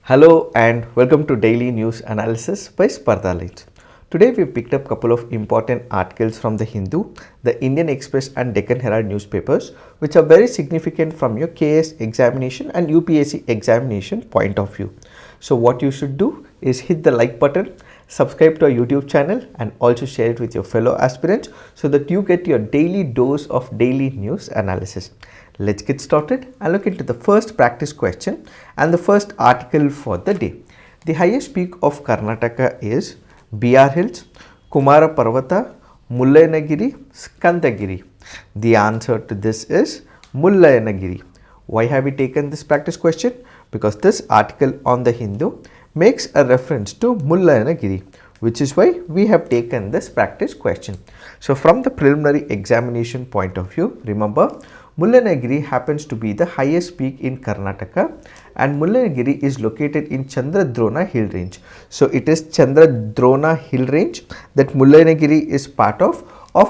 Hello and welcome to Daily News Analysis by Spardha Lines. Today we picked up a couple of important articles from the Hindu, the Indian Express and Deccan Herald newspapers, which are very significant from your KAS examination and UPSC examination point of view. So what you should do is hit the like button, subscribe to our YouTube channel and also share it with your fellow aspirants so that you get your daily dose of daily news analysis. Let's get started and look into the first practice question and the first article for the day. The highest peak of Karnataka is BR Hills, Kumara Parvata, Mullayyanagiri, Skandagiri. The answer to this is Mullayyanagiri. Why have we taken this practice question? Because this article on the Hindu makes a reference to Mullayyanagiri, which is why we have taken this practice question. So from the preliminary examination point of view, remember Mullayyanagiri happens to be the highest peak in Karnataka and Mullayyanagiri is located in Chandradrona hill range. So it is Chandradrona hill range that Mullayyanagiri is part of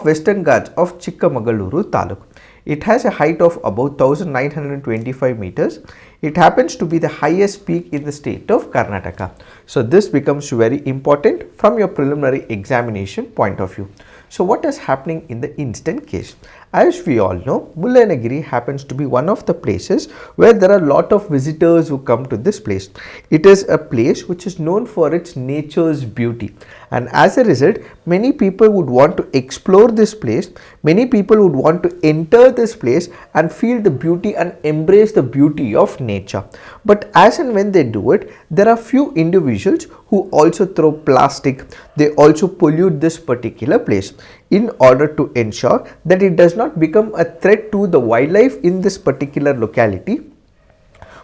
Western Ghats of Chikmagaluru Taluk. It has a height of about 1925 meters. It happens to be the highest peak in the state of Karnataka. So this becomes very important from your preliminary examination point of view. So what is happening in the instant case? As we all know, Mullayyanagiri happens to be one of the places where there are a lot of visitors who come to this place. It is a place which is known for its nature's beauty, and as a result, many people would want to explore this place. Many people would want to enter this place and feel the beauty and embrace the beauty of nature. But as and when they do it, there are few individuals who also throw plastic. They also pollute this particular place in order to ensure that it does not become a threat to the wildlife in this particular locality.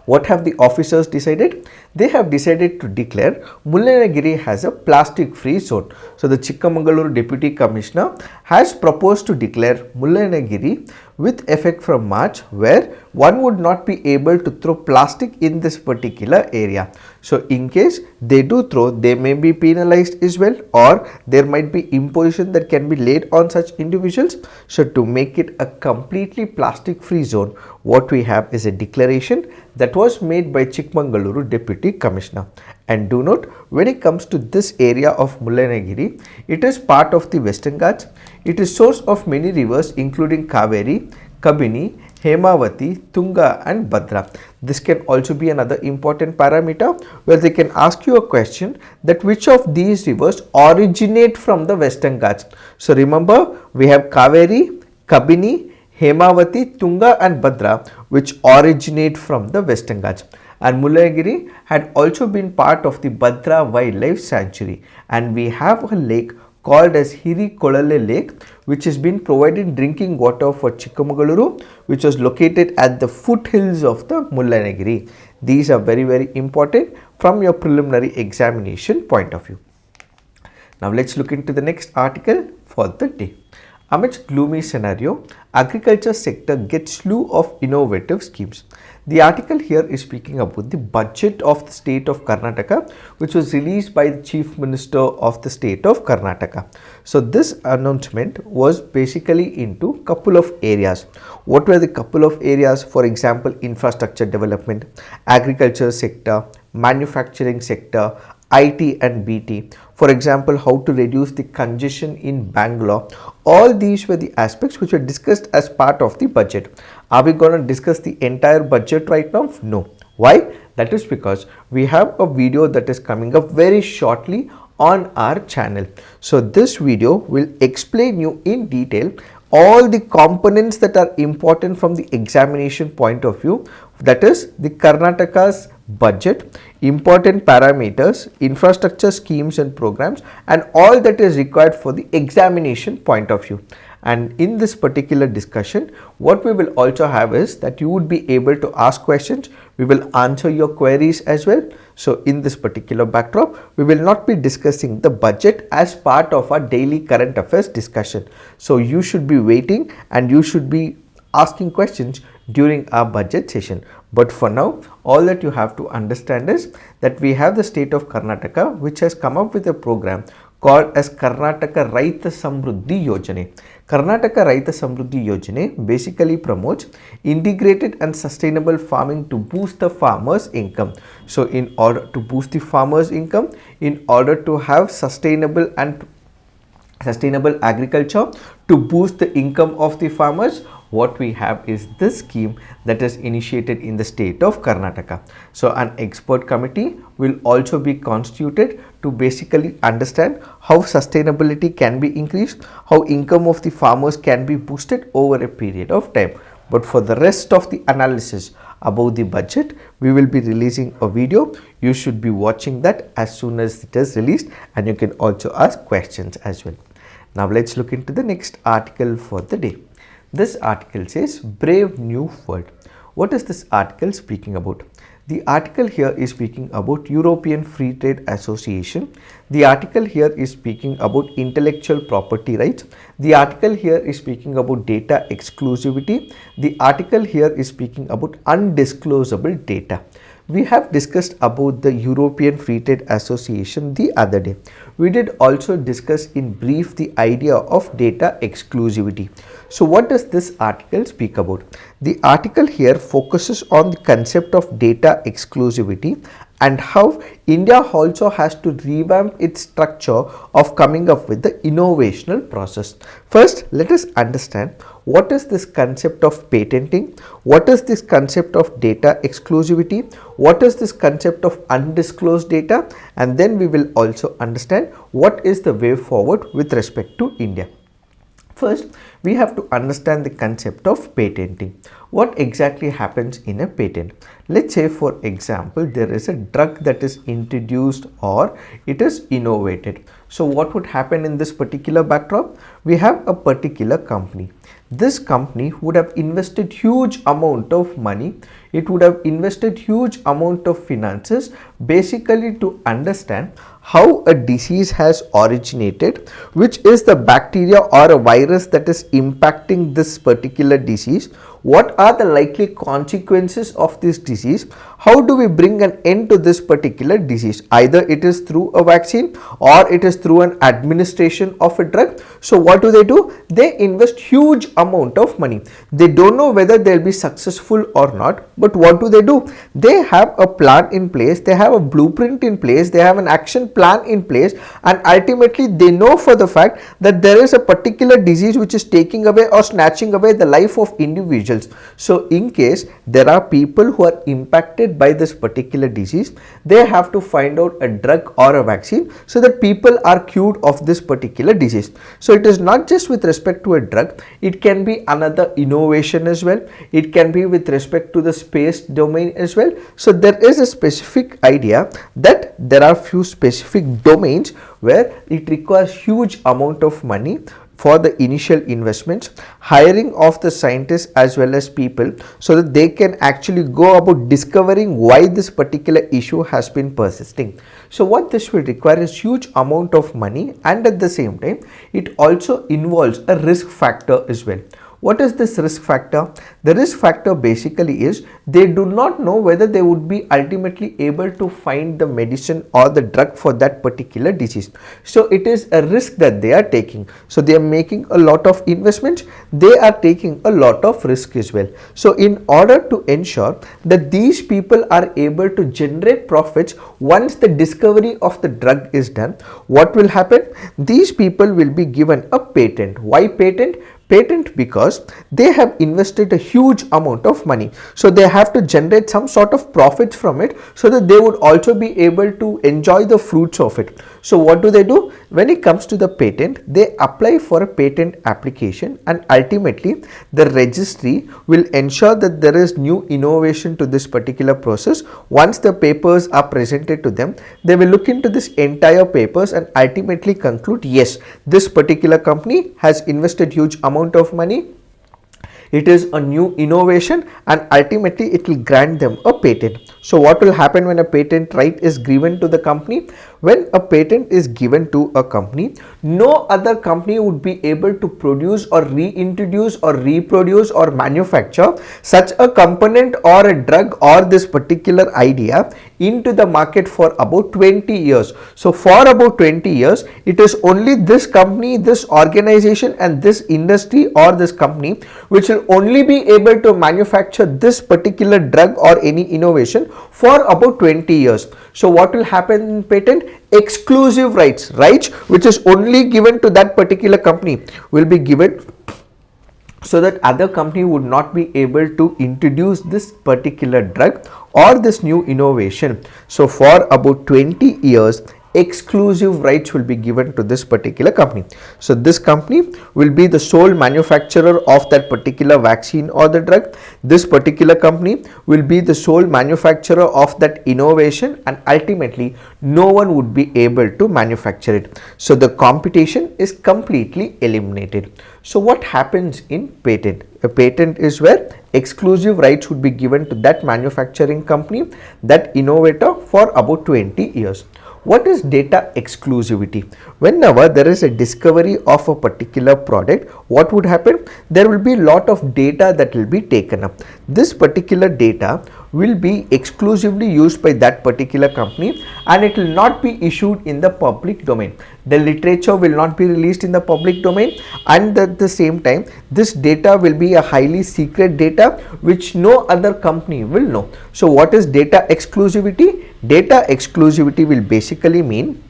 What have the officers decided? They have decided to declare Mullayyanagiri as a plastic free zone. So the Chikmagaluru Deputy Commissioner has proposed to declare Mullayyanagiri with effect from March, where one would not be able to throw plastic in this particular area. So in case they do throw, they may be penalized as well, or there might be imposition that can be laid on such individuals. So to make it a completely plastic free zone, what we have is a declaration that was made by Chikmagaluru Deputy Commissioner. And do note, when it comes to this area of Mullayyanagiri, it is part of the Western Ghats. It is source of many rivers including Kaveri, Kabini, Hemavati, Tunga and Bhadra. This can also be another important parameter where they can ask you a question that which of these rivers originate from the Western Ghats. So remember, we have Kaveri, Kabini, Hemavati, Tunga and Bhadra which originate from the Western Ghats. And Mullayyanagiri had also been part of the Bhadra Wildlife Sanctuary, and we have a lake called as Hiri Kolale Lake, which has been providing drinking water for Chikmagaluru, which was located at the foothills of the Mullayyanagiri. These are very important from your preliminary examination point of view. Now let's look into the next article for the day. Amidst gloomy scenario, agriculture sector gets slew of innovative schemes. The article here is speaking about the budget of the state of Karnataka, which was released by the Chief Minister of the state of Karnataka. So this announcement was basically into couple of areas. What were the couple of areas? For example, infrastructure development, agriculture sector, manufacturing sector, IT and BT. For example, how to reduce the congestion in Bangalore. All these were the aspects which were discussed as part of the budget. Are we going to discuss the entire budget right now? No. Why? That is because we have a video that is coming up very shortly on our channel. So this video will explain you in detail all the components that are important from the examination point of view, that is the Karnataka's budget, important parameters, infrastructure schemes and programs, and all that is required for the examination point of view. And in this particular discussion, what we will also have is that you would be able to ask questions. We will answer your queries as well. So in this particular backdrop, we will not be discussing the budget as part of our daily current affairs discussion. So you should be waiting and you should be asking questions during our budget session. But for now, all that you have to understand is that we have the state of Karnataka, which has come up with a program called as Karnataka Raita Samruddhi Yojana. Karnataka Raita Samruddhi Yojana basically promotes integrated and sustainable farming to boost the farmers' income. So in order to boost the farmers' income, in order to have sustainable agriculture, to boost the income of the farmers, what we have is this scheme that is initiated in the state of Karnataka. So an expert committee will also be constituted to basically understand how sustainability can be increased, how income of the farmers can be boosted over a period of time. But for the rest of the analysis about the budget, we will be releasing a video. You should be watching that as soon as it is released, and you can also ask questions as well. Now let's look into the next article for the day. This article says Brave New World. What is this article speaking about? The article here is speaking about European Free Trade Association. The article here is speaking about intellectual property rights. The article here is speaking about data exclusivity. The article here is speaking about undisclosable data. We have discussed about the European Free Trade Association the other day. We did also discuss in brief the idea of data exclusivity. So what does this article speak about? The article here focuses on the concept of data exclusivity and how India also has to revamp its structure of coming up with the innovational process. First, let us understand what is this concept of patenting, what is this concept of data exclusivity, what is this concept of undisclosed data, and then we will also understand what is the way forward with respect to India. First, we have to understand the concept of patenting. What exactly happens in a patent? Let's say, for example, there is a drug that is introduced or it is innovated. So what would happen in this particular backdrop? We have a particular company. This company would have invested huge amount of money. It would have invested huge amount of finances basically to understand how a disease has originated, which is the bacteria or a virus that is impacting this particular disease, what are the likely consequences of this disease, how do we bring an end to this particular disease, either it is through a vaccine or it is through an administration of a drug. So what do? They invest huge amount of money. They don't know whether they'll be successful or not, but what do? They have a plan in place, they have a blueprint in place, they have an action plan in place, and ultimately they know for the fact that there is a particular disease which is taking away or snatching away the life of individuals. So in case there are people who are impacted by this particular disease, they have to find out a drug or a vaccine so that people are cured of this particular disease. So it is not just with respect to a drug, it can be another innovation as well, it can be with respect to the space domain as well. So there is a specific idea that there are few specific domains where it requires huge amount of money for the initial investments, hiring of the scientists as well as people, so that they can actually go about discovering why this particular issue has been persisting. So what this will require is huge amount of money, and at the same time it also involves a risk factor as well. What is this risk factor? The risk factor basically is they do not know whether they would be ultimately able to find the medicine or the drug for that particular disease. So it is a risk that they are taking. So they are making a lot of investments, they are taking a lot of risk as well. So in order to ensure that these people are able to generate profits once the discovery of the drug is done, what will happen? These people will be given a patent. Why patent? Patent because they have invested a huge amount of money, so they have to generate some sort of profits from it so that they would also be able to enjoy the fruits of it. So what do? When it comes to the patent, they apply for a patent application, and ultimately the registry will ensure that there is new innovation to this particular process. Once the papers are presented to them, they will look into this entire papers and ultimately conclude, yes, this particular company has invested huge amount of money it is a new innovation, and ultimately it will grant them a patent. So what will happen when a patent right is given to the company? When a patent is given to a company, no other company would be able to produce or reintroduce or reproduce or manufacture such a component or a drug or this particular idea into the market for about 20 years. So for about 20 years, it is only this company, this organization and this industry or this company which will only be able to manufacture this particular drug or any innovation for about 20 years. So what will happen in patent? Exclusive rights which is only given to that particular company will be given, so that other company would not be able to introduce this particular drug or this new innovation. So for about 20 years, exclusive rights will be given to this particular company. So this company will be the sole manufacturer of that particular vaccine or the drug. This particular company will be the sole manufacturer of that innovation, and ultimately no one would be able to manufacture it. So the competition is completely eliminated. So what happens in patent? A patent is where exclusive rights would be given to that manufacturing company, that innovator, for about 20 years. What is data exclusivity? Whenever there is a discovery of a particular product, what would happen? There will be a lot of data that will be taken up. This particular data will be exclusively used by that particular company, and it will not be issued in the public domain. The literature will not be released in the public domain, and at the same time this data will be a highly secret data which no other company will know. So what is data exclusivity? Data exclusivity will basically mean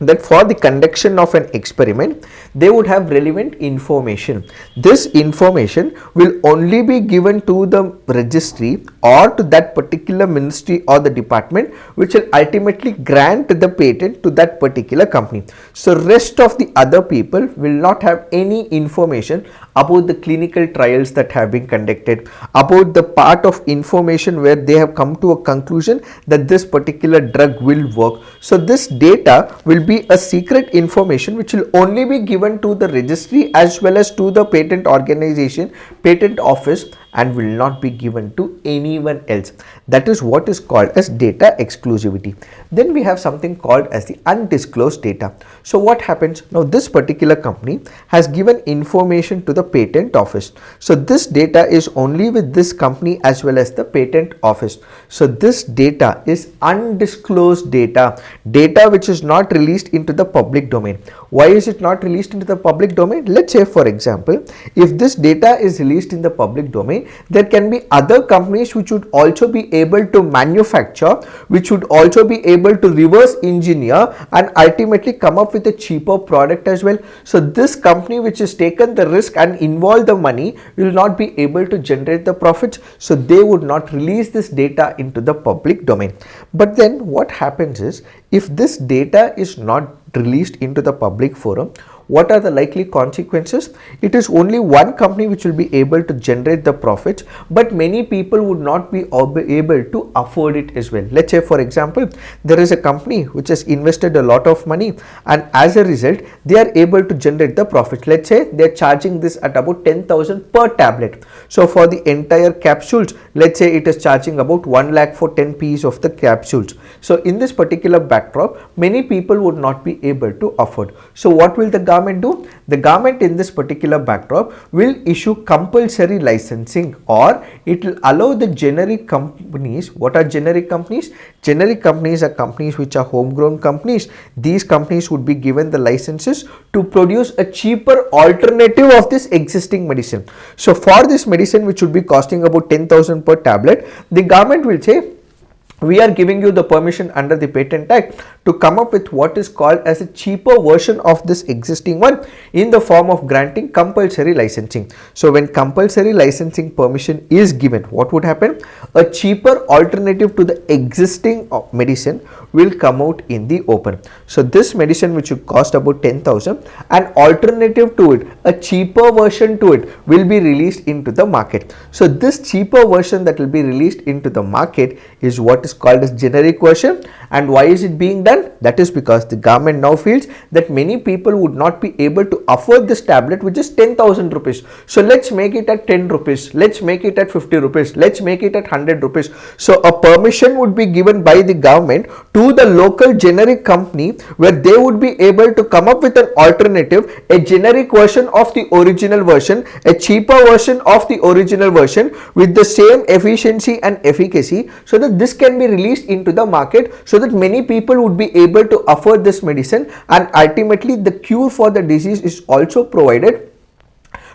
that for the conduction of an experiment, they would have relevant information. This information will only be given to the registry or to that particular ministry or the department, which will ultimately grant the patent to that particular company. So rest of the other people will not have any information about the clinical trials that have been conducted, about the part of information where they have come to a conclusion that this particular drug will work. So this data will be a secret information which will only be given to the registry as well as to the patent organization, patent office, and will not be given to anyone else. That is what is called as data exclusivity. Then we have something called as the undisclosed data. So what happens? Now this particular company has given information to the patent office. So this data is only with this company as well as the patent office. So this data is undisclosed data, data which is not released into the public domain. Why is it not released into the public domain? Let's say, for example, if this data is released in the public domain, there can be other companies which would also be able to manufacture, which would also be able to reverse engineer and ultimately come up with a cheaper product as well. So this company which has taken the risk and involved the money will not be able to generate the profits. So they would not release this data into the public domain. But then what happens is, if this data is not released into the public forum, what are the likely consequences? It is only one company which will be able to generate the profits, but many people would not be able to afford it as well. Let's say, for example, there is a company which has invested a lot of money, and as a result they are able to generate the profits. Let's say they are charging this at about 10,000 per tablet. So for the entire capsules, let's say it is charging about 1 lakh for 10 pieces of the capsules. So in this particular backdrop, many people would not be able to afford. So what will the government do? The government in this particular backdrop will issue compulsory licensing, or it will allow the generic companies. What are generic companies? Generic companies are companies which are homegrown companies. These companies would be given the licenses to produce a cheaper alternative of this existing medicine. So for this medicine which would be costing about 10,000 per tablet, the government will say, we are giving you the permission under the Patent Act to come up with what is called as a cheaper version of this existing one in the form of granting compulsory licensing. So when compulsory licensing permission is given, what would happen? A cheaper alternative to the existing medicine will come out in the open. So this medicine which would cost about 10,000, an alternative to it, a cheaper version to it, will be released into the market. So this cheaper version that will be released into the market is what is called as generic version. And why is it being done? done? That is because the government now feels that many people would not be able to afford this tablet which is 10,000 rupees. So let's make it at 10 rupees, let's make it at 50 rupees, let's make it at 100 rupees. So a permission would be given by the government to the local generic company where they would be able to come up with an alternative, a generic version of the original version, a cheaper version of the original version with the same efficiency and efficacy, so that this can be released into the market so that many people would be able to afford this medicine, and ultimately the cure for the disease is also provided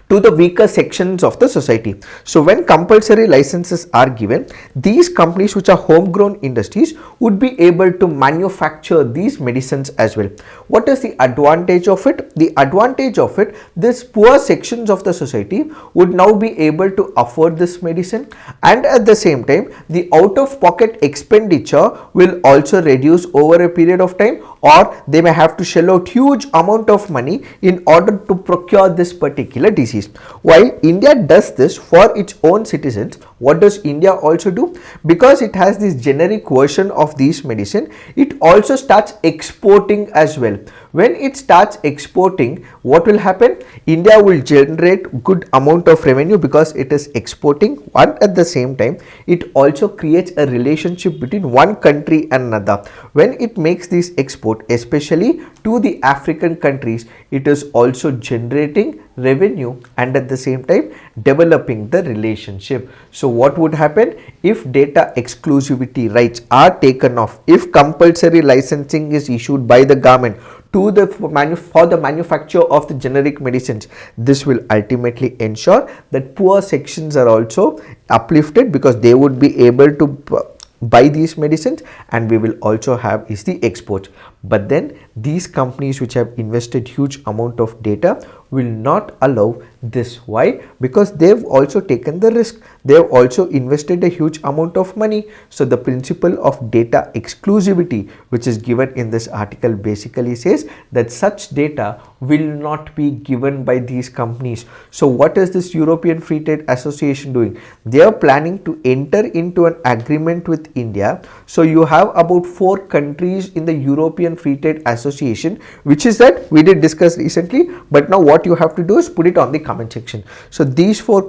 to the weaker sections of the society. So when compulsory licenses are given, these companies which are homegrown industries would be able to manufacture these medicines as well. What is the advantage of it? The advantage of it, these poor sections of the society would now be able to afford this medicine, and at the same time the out of pocket expenditure will also reduce over a period of time, or they may have to shell out huge amount of money in order to procure this particular disease. While India does this for its own citizens, what does India also do? Because it has this generic version of these medicine, it also starts exporting as well. When it starts exporting, what will happen? India will generate good amount of revenue because it is exporting, and at the same time it also creates a relationship between one country and another. When it makes this export, especially to the African countries, it is also generating revenue and at the same time developing the relationship. So what would happen if data exclusivity rights are taken off, if compulsory licensing is issued by the government to the for the manufacture of the generic medicines? This will ultimately ensure that poor sections are also uplifted because they would be able to buy these medicines, and we will also have is the exports. But then these companies which have invested huge amount of data will not allow this. Why? Because they've also taken the risk, they've also invested a huge amount of money. So the principle of data exclusivity which is given in this article basically says that such data will not be given by these companies. So what is this European Free Trade Association doing? They are planning to enter into an agreement with India. So you have about 4 countries in the European Free Trade Association, which is that we did discuss recently, but now what you have to do is put it on the comment section. So these 4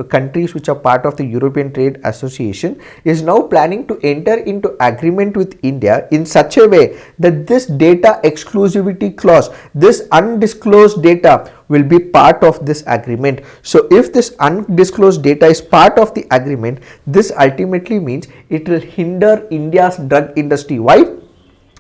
countries which are part of the European Trade Association is now planning to enter into agreement with India in such a way that this data exclusivity clause, this undisclosed data, will be part of this agreement. So if this undisclosed data is part of the agreement, this ultimately means it will hinder India's drug industry. Why?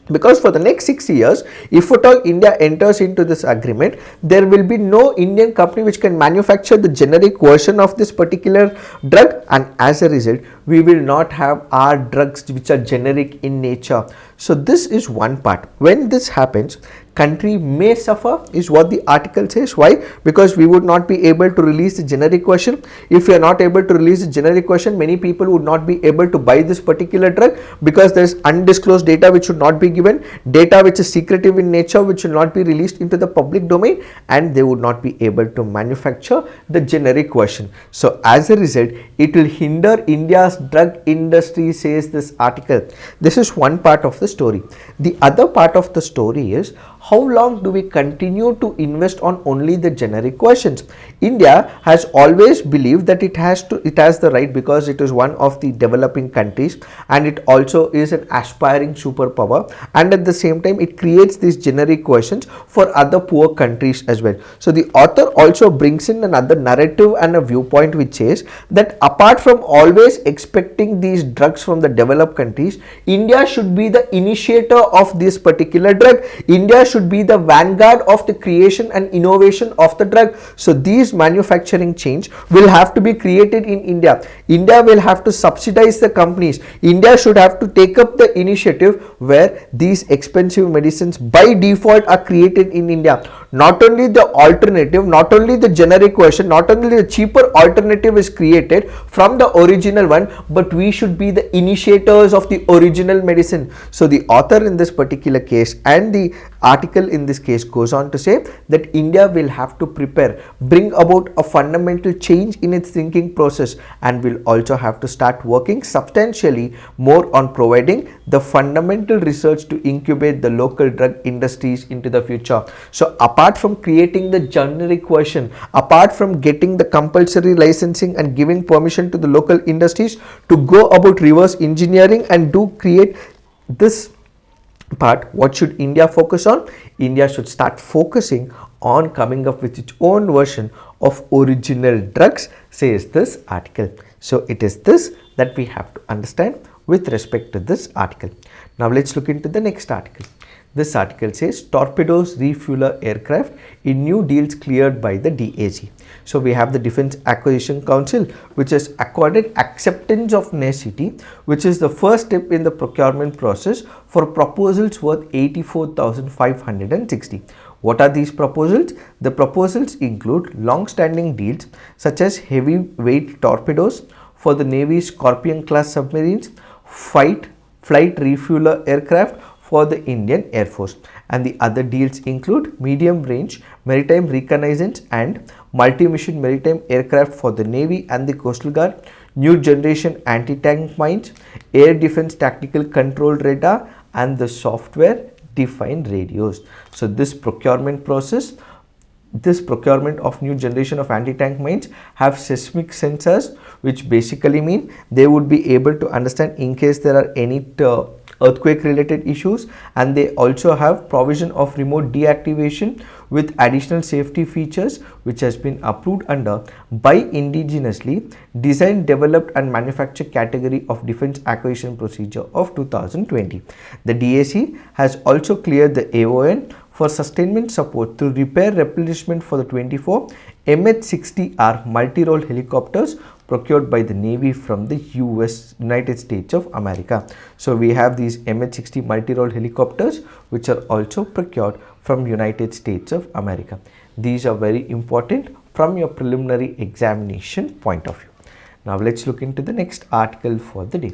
Because for the next 6 years, if at all India enters into this agreement, there will be no Indian company which can manufacture the generic version of this particular drug, and as a result we will not have our drugs which are generic in nature. So this is one part. When this happens, country may suffer is what the article says. Why? Because we would not be able to release the generic version. If we are not able to release the generic version, many people would not be able to buy this particular drug because there is undisclosed data which should not be given, data which is secretive in nature which will not be released into the public domain, and they would not be able to manufacture the generic version. So as a result, it will hinder India's drug industry, says this article. This is one part of the story. The other part of the story is, how long do we continue to invest on only the generic versions? India has always believed that it has the right because it is one of the developing countries and it also is an aspiring superpower, and at the same time it creates these generic versions for other poor countries as well. So the author also brings in another narrative and a viewpoint which says that apart from always expecting these drugs from the developed countries, India should be the initiator of this particular drug. India should be the vanguard of the creation and innovation of the drug. So these manufacturing chains will have to be created in India. India will have to subsidize the companies. India should have to take up the initiative where these expensive medicines by default are created in India. not only the alternative, not only the generic version, not only the cheaper alternative is created from the original one, but we should be the initiators of the original medicine. So the author in this particular case and the article in this case goes on to say that India will have to prepare, bring about a fundamental change in its thinking process, and will also have to start working substantially more on providing the fundamental research to incubate the local drug industries into the future. So apart from creating the generic version, apart from getting the compulsory licensing and giving permission to the local industries to go about reverse engineering and do create this part, what should India focus on? India should start focusing on coming up with its own version of original drugs, says this article. So it is this that we have to understand with respect to this article. Now let's look into the next article. This article says Torpedoes refueller aircraft in new deals cleared by the DAG. So we have the Defence Acquisition Council, which has accorded acceptance of necessity, which is the first step in the procurement process for proposals worth 84,560. What are these proposals? The proposals include long-standing deals such as heavyweight torpedoes for the Navy's Scorpion class submarines, flight refueller aircraft for the Indian Air Force, and the other deals include medium range maritime reconnaissance and multi-mission maritime aircraft for the Navy and the Coastal Guard, new generation anti-tank mines, air defense tactical control radar, and the software defined radios. So this procurement process, this procurement of new generation of anti-tank mines have seismic sensors, which basically mean they would be able to understand in case there are any earthquake related issues, and they also have provision of remote deactivation with additional safety features, which has been approved under by indigenously designed, developed and manufactured category of defense acquisition procedure of 2020. The DAC has also cleared the AON for sustainment support through repair replenishment for the 24 MH-60R multi-role helicopters procured by the Navy from the United States of America. So we have these MH-60 multi-role helicopters which are also procured from United States of America. These are very important from your preliminary examination point of view. Now let's look into the next article for the day.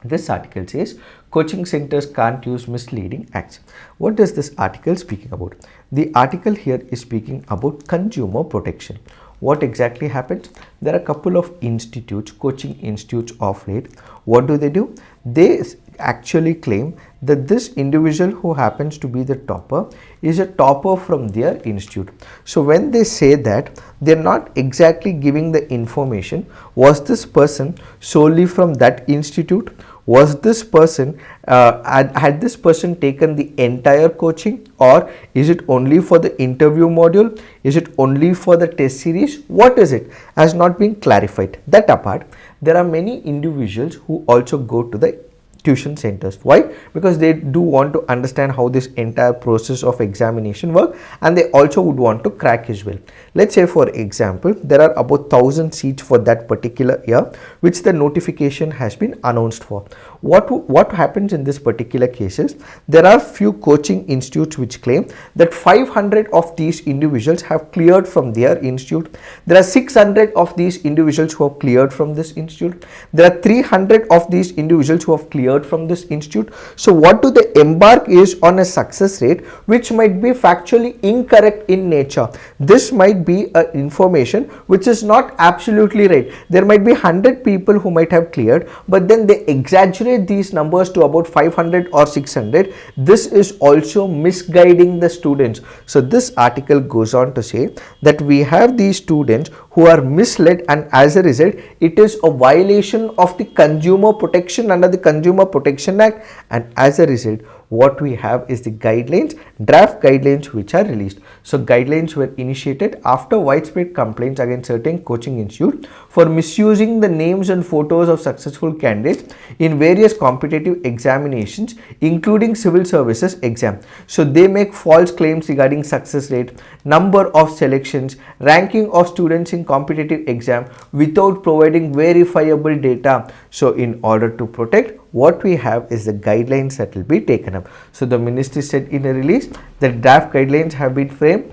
This article says coaching centers can't use misleading acts. What does this article speaking about? The article here is speaking about consumer protection. What exactly happens? There are a couple of institutes, coaching institutes of late. What do? They actually claim that this individual who happens to be the topper is a topper from their institute. So when they say that, they're not exactly giving the information. Was this person solely from that institute? Was this person, had this person taken the entire coaching, or is it only for the interview module? Is it only for the test series? What is it? Has not been clarified. That apart, there are many individuals who also go to the tuition centers. Why? Because they do want to understand how this entire process of examination work, and they also would want to crack as well. Let's say for example, there are about 1000 seats for that particular year, which the notification has been announced for. What happens in this particular cases? There are few coaching institutes which claim that 500 of these individuals have cleared from their institute. There are 600 of these individuals who have cleared from this institute. There are 300 of these individuals who have cleared from this institute. So what do they embark is on a success rate which might be factually incorrect in nature. This might be a information which is not absolutely right. There might be 100 people who might have cleared, but then they exaggerate these numbers to about 500 or 600. This is also misguiding the students. So this article goes on to say that we have these students who are misled, and as a result it is a violation of the consumer protection under the Consumer Protection Act, and as a result what we have is the guidelines, draft guidelines which are released. So guidelines were initiated after widespread complaints against certain coaching institutes for misusing the names and photos of successful candidates in various competitive examinations, including civil services exam. So they make false claims regarding success rate, number of selections, ranking of students in competitive exam without providing verifiable data. So in order to protect, what we have is the guidelines that will be taken up. So the ministry said in a release that draft guidelines have been framed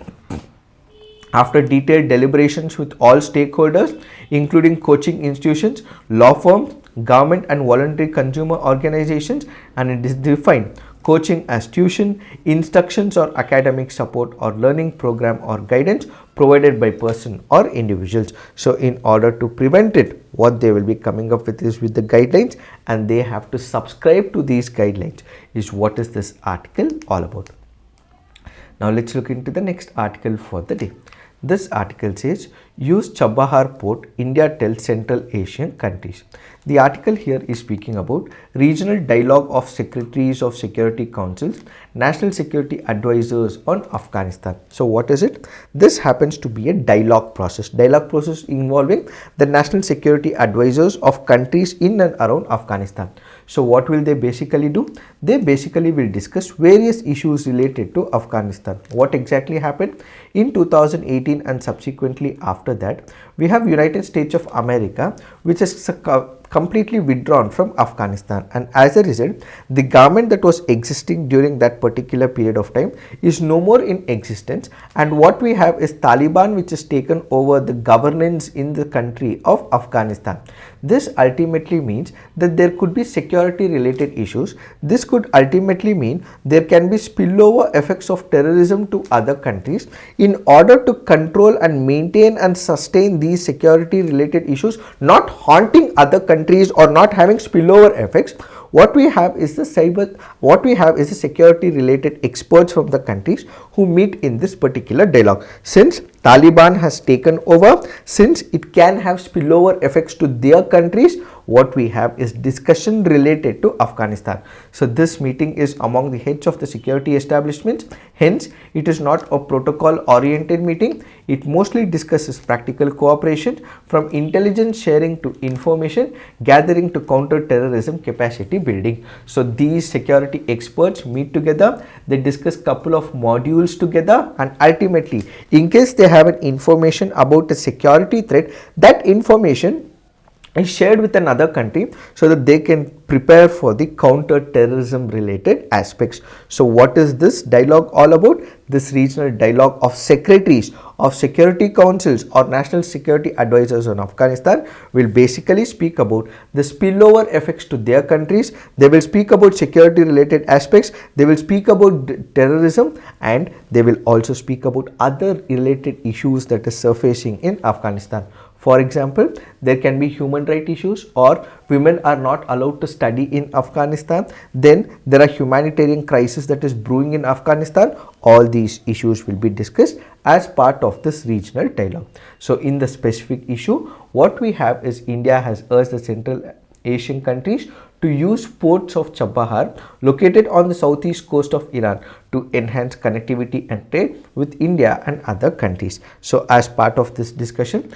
after detailed deliberations with all stakeholders, including coaching institutions, law firms, government and voluntary consumer organizations, and it is defined coaching as tuition, instructions or academic support or learning program or guidance provided by person or individuals. So in order to prevent it, what they will be coming up with is with the guidelines, and they have to subscribe to these guidelines is what is this article all about. Now let's look into the next article for the day. This article says, use Chabahar port, India tells Central Asian countries. The article here is speaking about regional dialogue of secretaries of security councils, national security advisors on Afghanistan. So what is it? This happens to be a dialogue process involving the national security advisors of countries in and around Afghanistan. So what will they basically do? They basically will discuss various issues related to Afghanistan. What exactly happened in 2018 and subsequently after that, we have United States of America, which has completely withdrawn from Afghanistan, and as a result the government that was existing during that particular period of time is no more in existence, and what we have is Taliban, which has taken over the governance in the country of Afghanistan. This ultimately means that there could be security related issues. This could ultimately mean there can be spillover effects of terrorism to other countries. In order to control and maintain and sustain these security related issues not haunting other countries or not having spillover effects, what we have is the security related experts from the countries who meet in this particular dialogue. Since Taliban has taken over, since it can have spillover effects to their countries, what we have is discussion related to Afghanistan. So this meeting is among the heads of the security establishments. Hence, it is not a protocol oriented meeting. It mostly discusses practical cooperation from intelligence sharing to information gathering to counter terrorism capacity building. So these security experts meet together, they discuss couple of modules together, and ultimately in case they have an information about a security threat, that information is shared with another country so that they can prepare for the counter terrorism related aspects. So what is this dialogue all about? This regional dialogue of secretaries of security councils or national security advisors on Afghanistan will basically speak about the spillover effects to their countries. They will speak about security related aspects, they will speak about terrorism, and they will also speak about other related issues that is surfacing in Afghanistan. For example, there can be human rights issues, or women are not allowed to study in Afghanistan. Then there are humanitarian crisis that is brewing in Afghanistan. All these issues will be discussed as part of this regional dialogue. So in the specific issue, what we have is India has urged the Central Asian countries to use ports of Chabahar located on the southeast coast of Iran to enhance connectivity and trade with India and other countries. So as part of this discussion,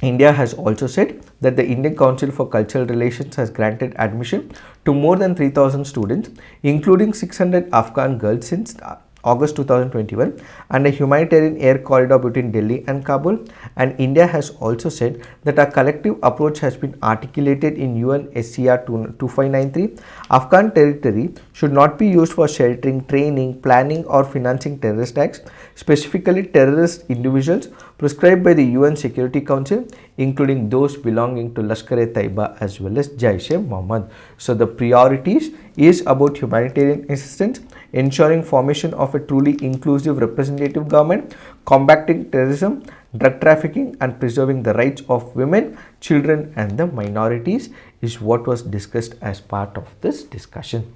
India has also said that the Indian Council for Cultural Relations has granted admission to more than 3,000 students, including 600 Afghan girls since August 2021, and a humanitarian air corridor between Delhi and Kabul. And India has also said that a collective approach has been articulated in UN SCR 2593. Afghan territory should not be used for sheltering, training, planning or financing terrorist acts, specifically terrorist individuals prescribed by the UN Security Council, including those belonging to Lashkar-e-Taiba as well as Jaish-e-Mohammed. So the priorities is about humanitarian assistance, ensuring formation of a truly inclusive representative government, combating terrorism, drug trafficking and preserving the rights of women, children and the minorities is what was discussed as part of this discussion.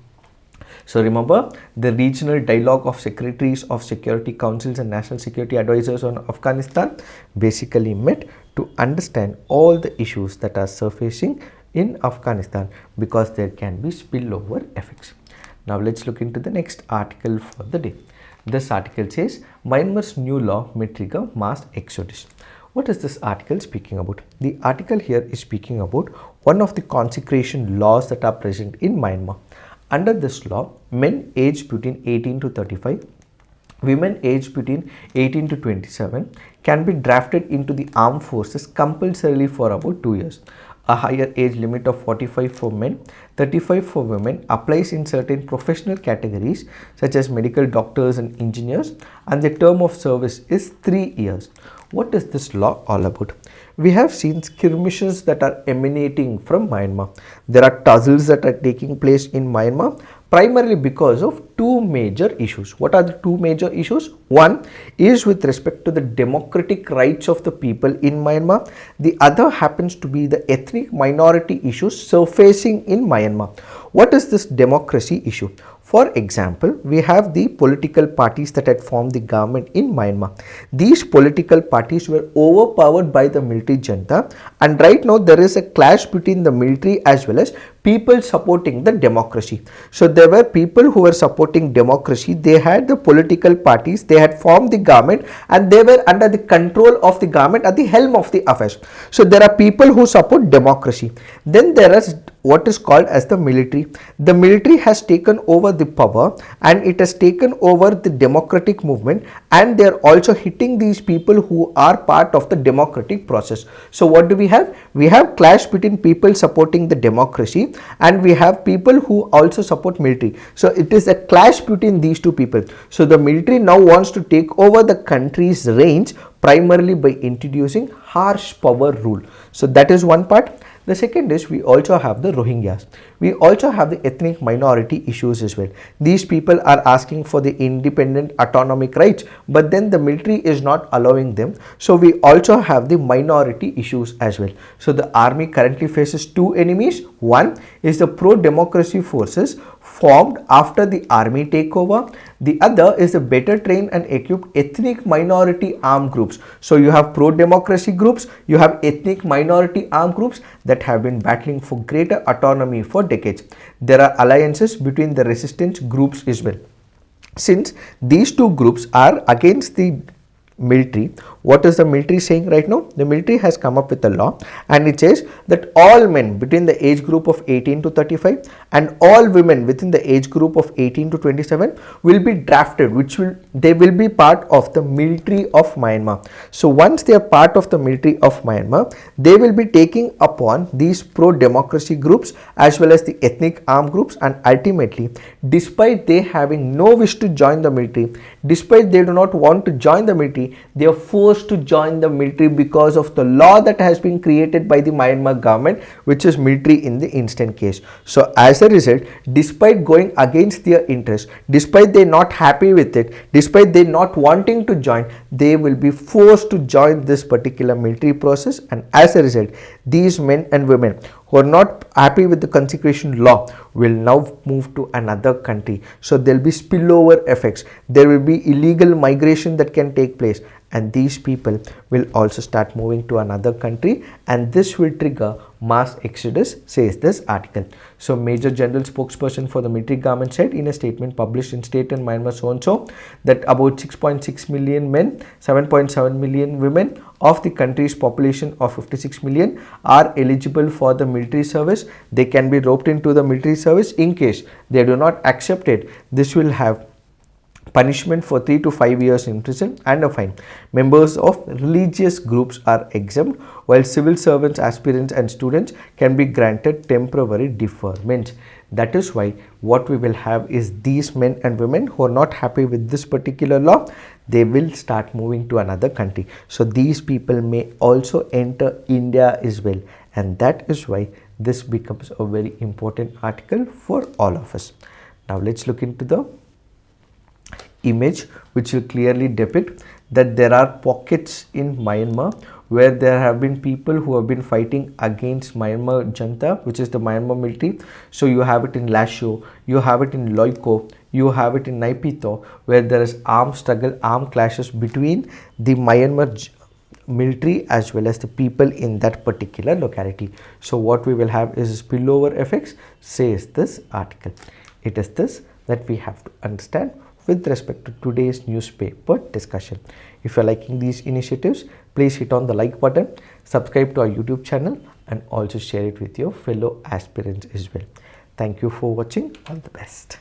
So remember, the regional dialogue of secretaries of security councils and national security advisors on Afghanistan basically met to understand all the issues that are surfacing in Afghanistan because there can be spillover effects. Now let's look into the next article for the day. This article says Myanmar's new law may trigger mass exodus. What is this article speaking about? The article here is speaking about one of the consecration laws that are present in Myanmar. Under this law, men aged between 18 to 35, women aged between 18 to 27 can be drafted into the armed forces compulsorily for about 2 years. A higher age limit of 45 for men, 35 for women applies in certain professional categories such as medical doctors and engineers, and the term of service is 3 years. What is this law all about? We have seen skirmishes that are emanating from Myanmar. There are tussles that are taking place in Myanmar primarily because of two major issues. What are the two major issues? One is with respect to the democratic rights of the people in Myanmar. The other happens to be the ethnic minority issues surfacing in Myanmar. What is this democracy issue? For example, we have the political parties that had formed the government in Myanmar. These political parties were overpowered by the military junta, and right now there is a clash between the military as well as people supporting the democracy. So there were people who were supporting democracy, they had the political parties, they had formed the government, and they were under the control of the government at the helm of the affairs. So there are people who support democracy. Then there is what is called as the military. The military has taken over the power and it has taken over the democratic movement, and they are also hitting these people who are part of the democratic process. So what do we have? We have clash between people supporting the democracy and we have people who also support military. So it is a clash between these two people. So the military now wants to take over the country's reins primarily by introducing harsh power rule. So that is one part. The second is we also have the Rohingyas. We also have the ethnic minority issues as well. These people are asking for the independent autonomic rights, but then the military is not allowing them. So we also have the minority issues as well. So the army currently faces two enemies. One is the pro-democracy forces formed after the army takeover. The other is the better trained and equipped ethnic minority armed groups. So you have pro-democracy groups, you have ethnic minority armed groups that have been battling for greater autonomy for decades. There are alliances between the resistance groups as well. Since these two groups are against the military, what is the military saying right now? The military has come up with a law, and it says that all men between the age group of 18 to 35 and all women within the age group of 18 to 27 will be drafted, they will be part of the military of Myanmar. So once they are part of the military of Myanmar, they will be taking upon these pro-democracy groups as well as the ethnic armed groups, and ultimately, despite they having no wish to join the military, despite they do not want to join the military, they are forced to join the military because of the law that has been created by the Myanmar government, which is military in the instant case. So as a result, despite going against their interest, despite they not happy with it, despite they not wanting to join, they will be forced to join this particular military process, and as a result, these men and women who are not happy with the consecration law will now move to another country. So there will be spillover effects, there will be illegal migration that can take place, and these people will also start moving to another country, and this will trigger mass exodus, says this article. So Major General spokesperson for the military government said in a statement published in State and Myanmar so that about 6.6 million men, 7.7 million women of the country's population of 56 million are eligible for the military service. They can be roped into the military service. In case they do not accept it, this will have punishment for 3 to 5 years in prison and a fine. Members of religious groups are exempt, while civil servants, aspirants and students can be granted temporary deferment. That is why what we will have is these men and women who are not happy with this particular law, they will start moving to another country. So these people may also enter India as well, and that is why this becomes a very important article for all of us. Now let's look into the image, which will clearly depict that there are pockets in Myanmar where there have been people who have been fighting against Myanmar junta, which is the Myanmar military. So you have it in Lashio, you have it in Loiko, you have it in Naipito, where there is armed struggle, armed clashes between the Myanmar military as well as the people in that particular locality. So what we will have is spillover effects, says this article. It is this that we have to understand with respect to today's newspaper discussion. If you are liking these initiatives, please hit on the like button, subscribe to our YouTube channel, and also share it with your fellow aspirants as well. Thank you for watching. All the best.